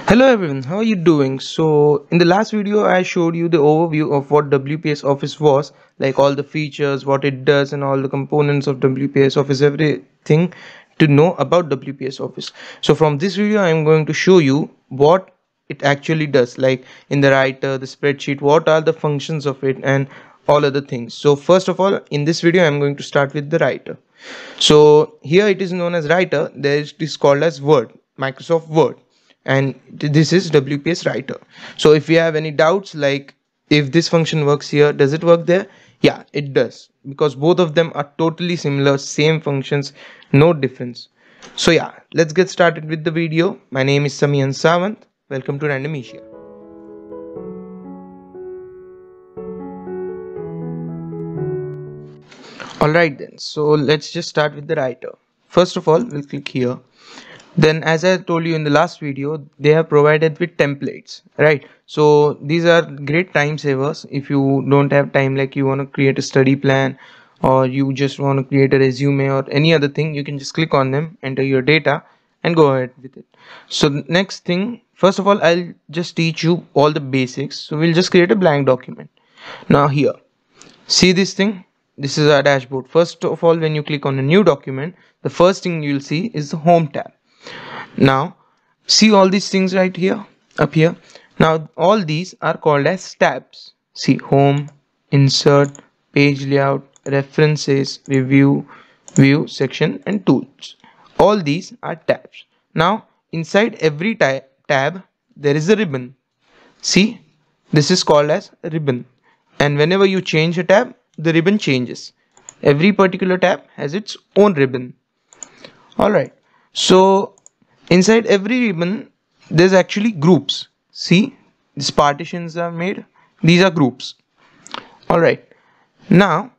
Hello everyone, how are you doing? So in the last video I showed you the overview of what WPS Office was, like all the features, what it does and all the components of WPS Office, everything to know about WPS Office. So from this video I am going to show you what it actually does, like in the writer, the spreadsheet, what are the functions of it and all other things. So first of all, in this video I am going to start with the writer. So here it is known as writer, there it is called as Word, Microsoft Word, and this is WPS writer. So if you have any doubts, like if this function works here, does it work there? Yeah, it does, because both of them are totally similar, same functions, no difference. So yeah, let's get started with the video. My name is Samian Sawant. Welcome to Random Asia. Alright then, so let's just start with the writer. First of all, we'll click here. Then as I told you in the last video, they have provided with templates, right? So these are great time savers. If you don't have time, like you want to create a study plan or you just want to create a resume or any other thing, you can just click on them, enter your data and go ahead with it. So the next thing, first of all, I'll just teach you all the basics. So we'll just create a blank document. Now here, see this thing? This is our dashboard. First of all, when you click on a new document, the first thing you'll see is the home tab. Now see all these things right here, up here. Now all these are called as tabs. See, home, insert, page layout, references, review, view, section and tools. All these are tabs. Now inside every tab there is a ribbon. See, this is called as a ribbon, and whenever you change a tab, the ribbon changes. Every particular tab has its own ribbon. Alright, so inside every ribbon there's actually groups. See, these partitions are made, these are groups. Alright, now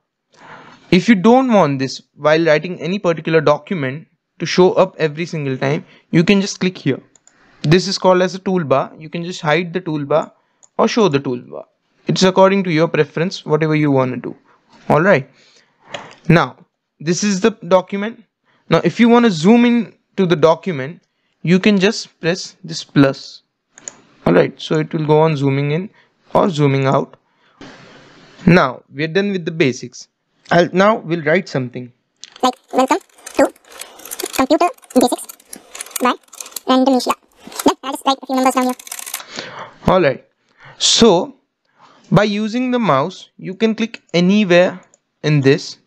if you don't want this while writing any particular document to show up every single time, you can just click here. This is called as a toolbar. You can just hide the toolbar or show the toolbar. It's according to your preference, whatever you want to do. Alright, now this is the document. Now if you want to zoom in to the document, you can just press this plus. Alright, so it will go on zooming in or zooming out. Now we're done with the basics. Now we'll write something like welcome to computer basics by Random Asia. Then I'll just write a few numbers down here. Alright, so by using the mouse you can click anywhere in this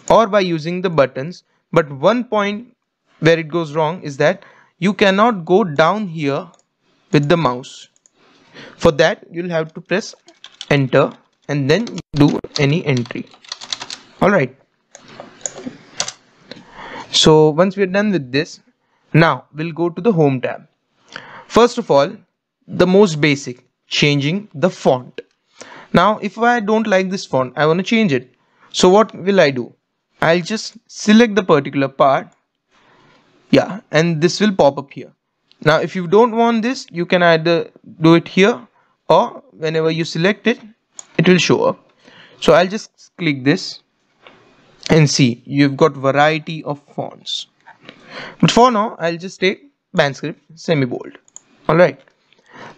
or by using the buttons, but one point where it goes wrong is that you cannot go down here with the mouse. For that you'll have to press enter and then do any entry. Alright, so once we're done with this, now we'll go to the home tab. First of all, the most basic, changing the font. Now if I don't like this font, I want to change it. So what will I do? I'll just select the particular part, yeah, and this will pop up here. Now if you don't want this, you can either do it here or whenever you select it, it will show up. So I'll just click this and see, you've got variety of fonts, but for now I'll just take Bandscript semi-bold. Alright,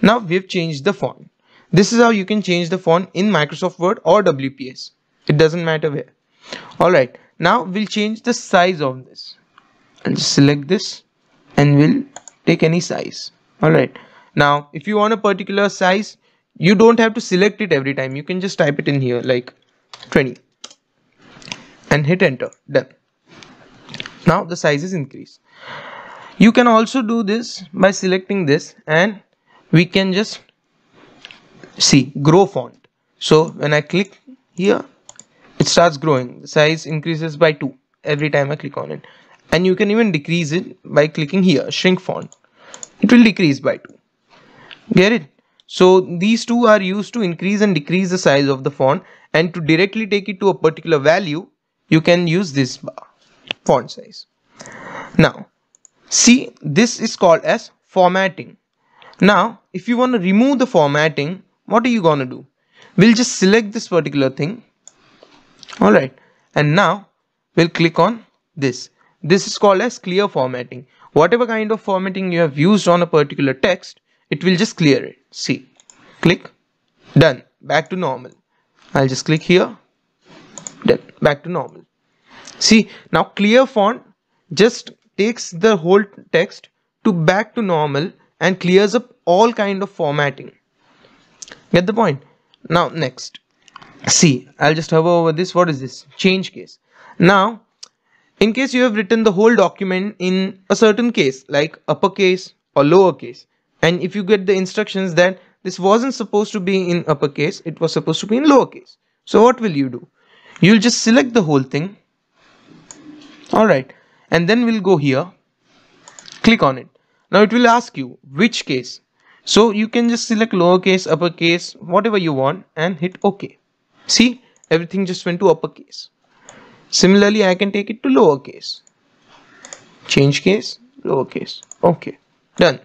now we've changed the font. This is how you can change the font in Microsoft Word or WPS. It doesn't matter where. Alright, now we'll change the size of this. I'll just select this and we'll take any size. Alright, now if you want a particular size, you don't have to select it every time. You can just type it in here like 20 and hit enter. Done. Now the size is increased. You can also do this by selecting this and we can just see grow font. So when I click here, it starts growing. The size increases by 2 every time I click on it, and you can even decrease it by clicking here, shrink font. It will decrease by 2. Get it? So these two are used to increase and decrease the size of the font, and to directly take it to a particular value you can use this bar, font size. Now see, this is called as formatting. Now if you want to remove the formatting, what are you gonna do? We'll just select this particular thing. Alright, and now we'll click on this. This is called as clear formatting. Whatever kind of formatting you have used on a particular text, it will just clear it. See, click, done, back to normal. I'll just click here, done, back to normal. See, now clear font just takes the whole text to back to normal and clears up all kind of formatting. Get the point? Now next, see, I'll just hover over this. What is this? Change case. Now, in case you have written the whole document in a certain case like uppercase or lowercase, and if you get the instructions that this wasn't supposed to be in uppercase, it was supposed to be in lowercase, so what will you do? You'll just select the whole thing. Alright, and then we'll go here, click on it. Now it will ask you which case, so you can just select lowercase, uppercase, whatever you want, and hit OK. See, everything just went to uppercase. Similarly, I can take it to lowercase. Change case, lowercase. OK, done.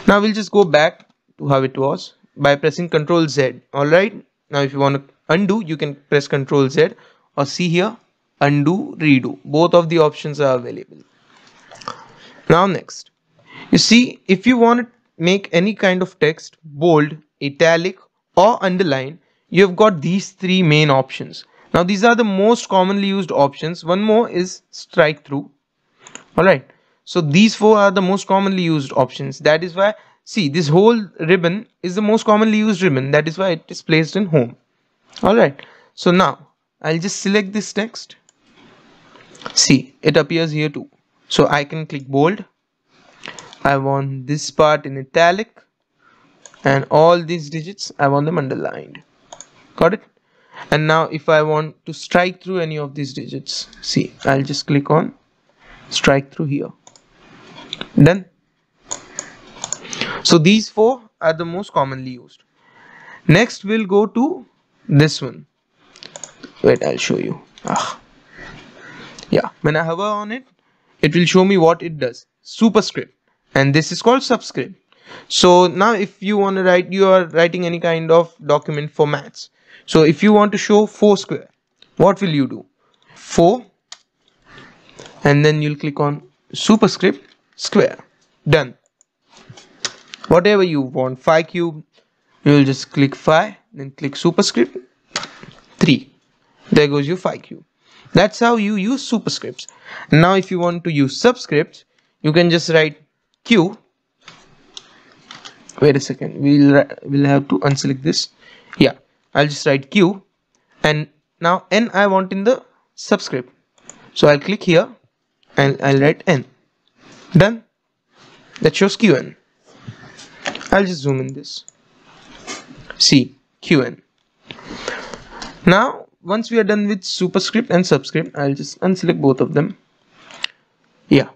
Now we'll just go back to how it was by pressing Ctrl Z. Alright, now if you want to undo, you can press Ctrl Z, or see here, undo, redo. Both of the options are available. Now next, you see, if you want to make any kind of text bold, italic or underline, you have got these three main options. Now these are the most commonly used options. One more is strike through. Alright, so these four are the most commonly used options. That is why, see, this whole ribbon is the most commonly used ribbon. That is why it is placed in home. Alright, so now I'll just select this text. See, it appears here too. So I can click bold. I want this part in italic, and all these digits I want them underlined. Got it? And now if I want to strike through any of these digits, see, I'll just click on strike through here. Done. So these four are the most commonly used. Next we'll go to this one. Wait, I'll show you. Yeah, when I hover on it, it will show me what it does. Superscript, and this is called subscript. So now if you want to write, you are writing any kind of document for maths. So if you want to show 4 square, what will you do? 4, and then you'll click on superscript square. Done. Whatever you want, 5 cube, you will just click 5, then click superscript 3. There goes your 5 cube. That's how you use superscripts. Now if you want to use subscripts, you can just write Q. Wait a second, we'll have to unselect this. Yeah, I'll just write Q, and now N I want in the subscript, so I'll click here and I'll write N. Done. That shows QN. I'll just zoom in this. See, QN. Now once we are done with superscript and subscript, I'll just unselect both of them. Yeah.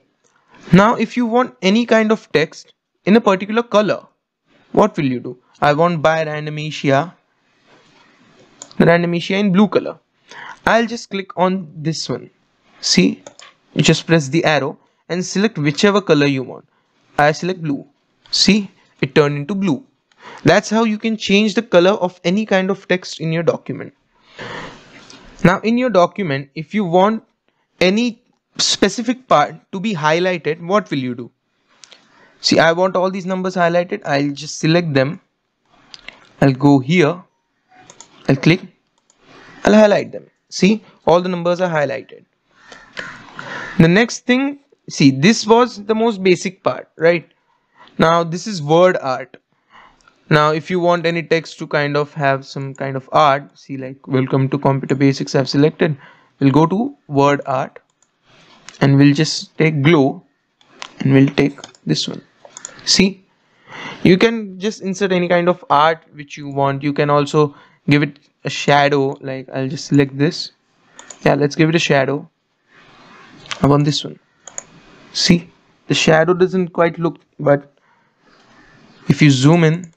Now if you want any kind of text in a particular color, what will you do? I want by randomitia, the randomitia in blue color. I'll just click on this one. See, you just press the arrow and select whichever color you want. I select blue. See, it turned into blue. That's how you can change the color of any kind of text in your document. Now in your document, if you want any specific part to be highlighted, what will you do? See, I want all these numbers highlighted. I'll just select them. I'll go here. I'll click. I'll highlight them. See, all the numbers are highlighted. The next thing, see, this was the most basic part, right? Now this is word art. Now if you want any text to kind of have some kind of art, see, like welcome to computer basics, I've selected. We'll go to word art and we'll just take glow and we'll take this one. See, you can just insert any kind of art which you want. You can also give it a shadow, like I'll just select this. Yeah, let's give it a shadow. I want this one. See, the shadow doesn't quite look, but if you zoom in,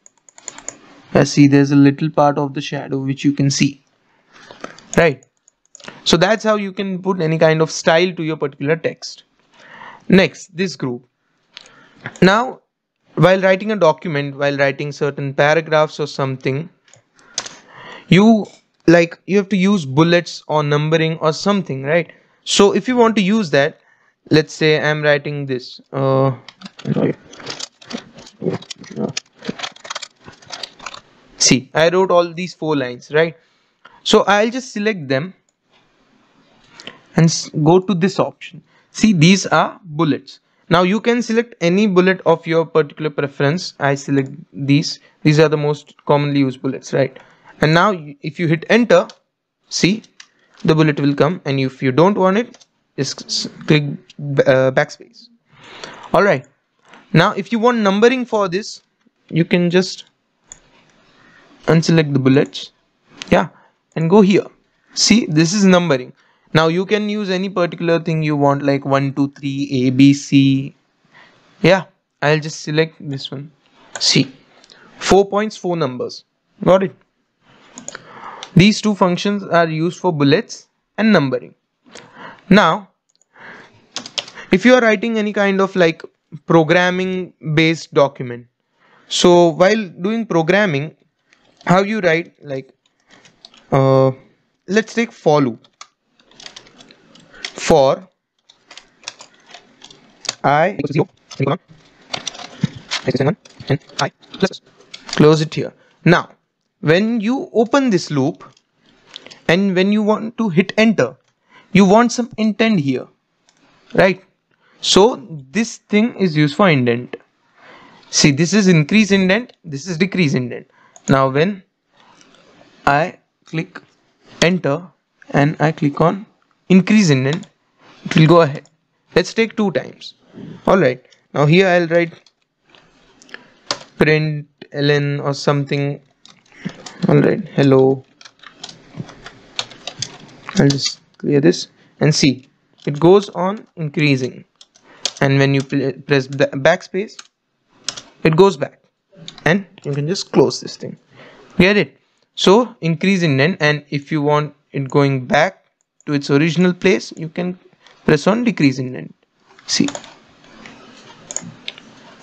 I see there's a little part of the shadow which you can see, right? So that's how you can put any kind of style to your particular text. Next, this group. Now while writing a document, while writing certain paragraphs or something, you have to use bullets or numbering or something, right? So if you want to use that, let's say I'm writing this See, I wrote all these 4 lines, right? So I'll just select them and go to this option. See, these are bullets. Now you can select any bullet of your particular preference. I select these are the most commonly used bullets, right? And now if you hit enter, see, the bullet will come, and if you don't want it, just click backspace. All right, now if you want numbering for this, you can just unselect the bullets, yeah, and go here. See, this is numbering. Now you can use any particular thing you want, like 1 2 3 A B C. Yeah, I'll just select this one. See, 4 points, 4 numbers. Got it? These two functions are used for bullets and numbering. Now if you are writing any kind of like programming based document, so while doing programming, how you write, like let's take for loop. For I equals 0, semicolon, and I plus, close it here. Now when you open this loop and when you want to hit enter, you want some intent here, right? So this thing is used for indent. See, this is increase indent, this is decrease indent. Now when I click enter and I click on increase indent, it will go ahead. Let's take 2 times. Alright, now here I'll write print ln or something. Alright, hello. I'll just clear this and see, it goes on increasing, and when you press the backspace, it goes back, and you can just close this thing. Get it? So increase indent, and if you want it going back to its original place, you can press on decrease indent. See,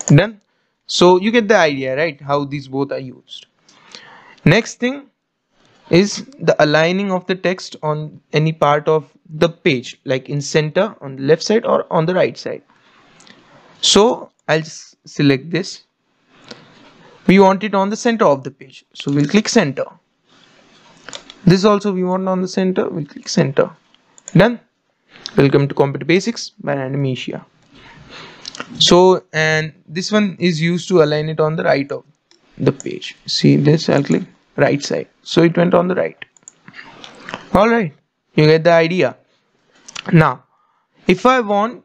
done. So you get the idea, right, how these both are used. Next thing is the aligning of the text on any part of the page, like in center, on the left side, or on the right side. So I'll just select this. We want it on the center of the page, so we'll click center. This also we want on the center, we'll click center. Done. Welcome to Computer Basics by Randomesia. So, and this one is used to align it on the right of the page. See this, I'll click right side, so it went on the right. Alright, you get the idea. Now if I want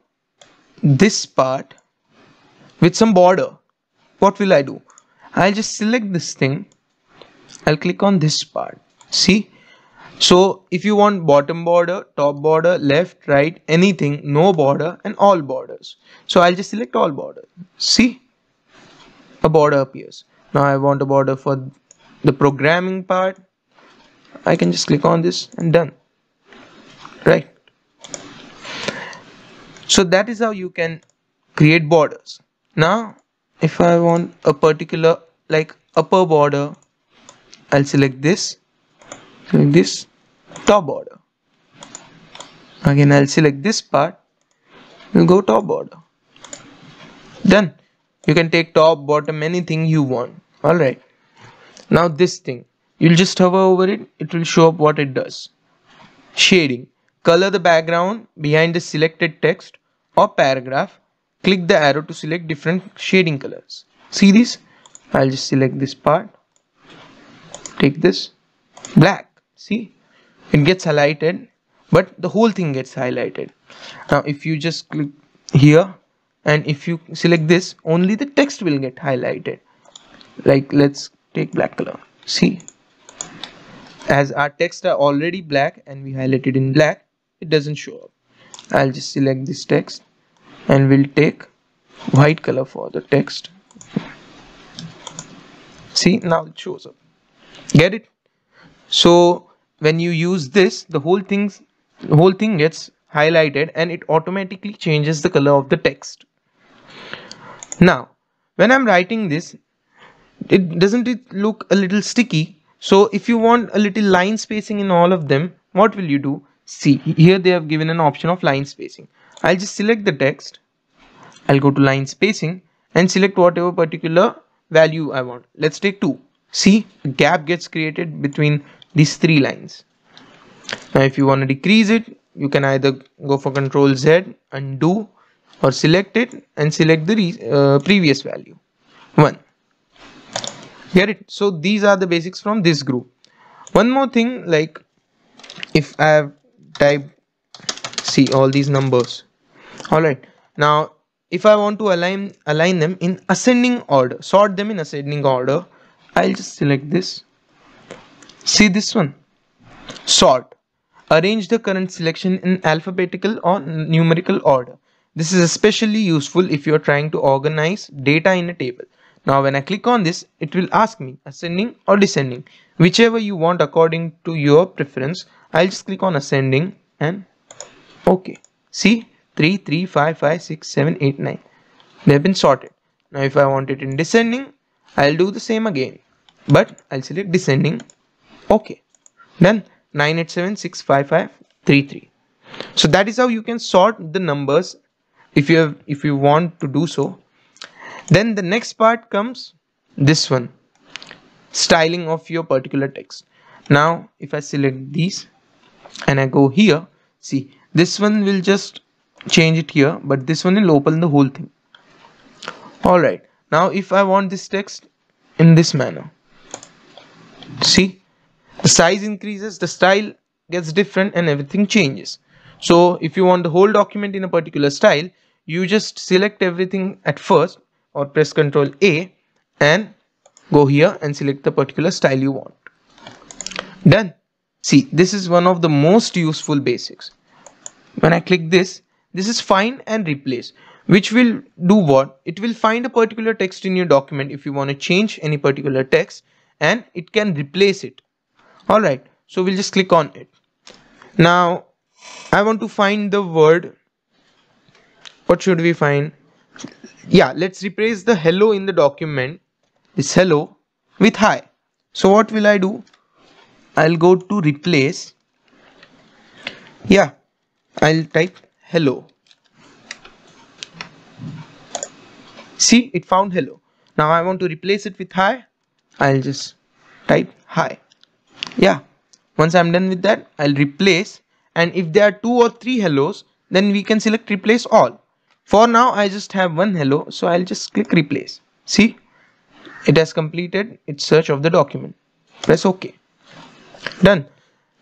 this part with some border, what will I do? I'll just select this thing, I'll click on this part. See, so if you want bottom border, top border, left, right, anything, no border, and all borders, so I'll just select all border. See, a border appears. Now I want a border for the programming part, I can just click on this and done, right? So that is how you can create borders. Now if I want a particular like upper border, I'll select this, top border. Again I'll select this part, we'll go top border. Done. You can take top, bottom, anything you want. Alright, now this thing, you'll just hover over it, it will show up what it does. Shading. Color the background behind the selected text or paragraph. Click the arrow to select different shading colors. See this? I'll just select this part, take this, black. See, it gets highlighted, but the whole thing gets highlighted. Now if you just click here and if you select this, only the text will get highlighted. Like let's take black color. See, as our text are already black and we highlighted in black, it doesn't show up. I'll just select this text and we'll take white color for the text. See, now it shows up. Get it? So when you use this, the whole thing gets highlighted and it automatically changes the color of the text. Now when I'm writing this, doesn't it look a little sticky? So if you want a little line spacing in all of them, what will you do? See, here they have given an option of line spacing. I'll just select the text, I'll go to line spacing and select whatever particular value I want. Let's take 2. see, a gap gets created between these three lines. Now if you want to decrease it, you can either go for Control Z, undo, or select it and select the previous value 1. Get it? So these are the basics from this group. One more thing, like if I have typed, see all these numbers. Alright, now if I want to align them in ascending order, sort them in ascending order, I'll just select this. See this one, sort. Arrange the current selection in alphabetical or numerical order. This is especially useful if you are trying to organize data in a table. Now when I click on this, it will ask me ascending or descending, whichever you want according to your preference. I'll just click on ascending and OK. See, 3, 3, 5, 5, 6, 7, 8, 9. They have been sorted. Now if I want it in descending, I'll do the same again, but I'll select descending. OK. Done. 9, 8, 7, 6, 5, 5, 3, 3. So that is how you can sort the numbers if you want to do so. Then the next part comes this one, styling of your particular text. Now if I select these and I go here, see this one will just change it here, but this one will open the whole thing. Alright, now if I want this text in this manner, see the size increases, the style gets different and everything changes. So if you want the whole document in a particular style, you just select everything at first or press Ctrl A and go here and select the particular style you want. Done. See, this is one of the most useful basics. When I click this, this is find and replace, which will do what? It will find a particular text in your document if you want to change any particular text, and it can replace it. Alright, so we'll just click on it. Now I want to find the word. What should we find? Yeah, let's replace the hello in the document, this hello, with hi. So what will I do? I'll go to replace. Yeah, I'll type hello. See, it found hello. Now I want to replace it with hi. I'll just type hi. Yeah, once I'm done with that, I'll replace, and if there are 2 or 3 hellos, then we can select replace all. For now I just have one hello, so I'll just click replace. See, it has completed its search of the document. Press OK. Done.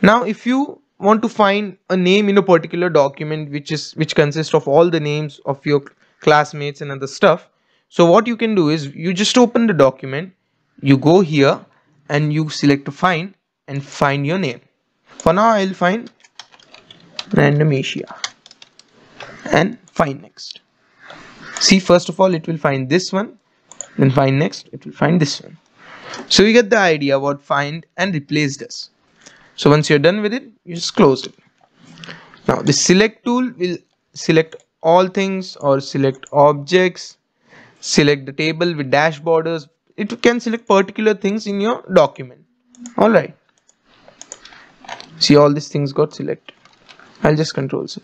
Now if you want to find a name in a particular document which consists of all the names of your classmates and other stuff, so what you can do is you just open the document, you go here and you select to find and find your name. For now I'll find Random Asia and find next. See, first of all it will find this one, then find next, it will find this one. So you get the idea what find and replace does. So once you're done with it, you just close it. Now the select tool will select all things or select objects, select the table with dash borders. It can select particular things in your document. Alright. See, all these things got selected. I'll just Control C.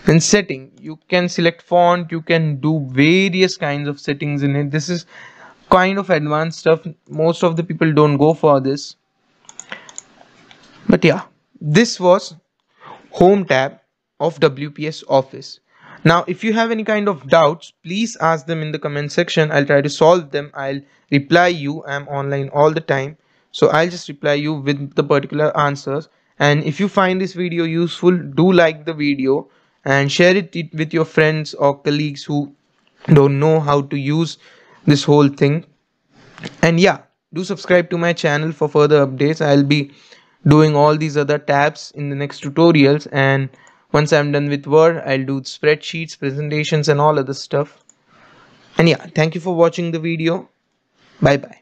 In setting, you can select font, you can do various kinds of settings in it. This is kind of advanced stuff. Most of the people don't go for this. But yeah, this was Home tab of WPS Office. Now if you have any kind of doubts, please ask them in the comment section. I'll try to solve them. I'll reply you. I'm online all the time, so I'll just reply you with the particular answers. And if you find this video useful, do like the video and share it with your friends or colleagues who don't know how to use this whole thing. And yeah, do subscribe to my channel for further updates. I'll be doing all these other tabs in the next tutorials, and once I'm done with Word, I'll do spreadsheets, presentations and all other stuff. And yeah, thank you for watching the video. Bye bye.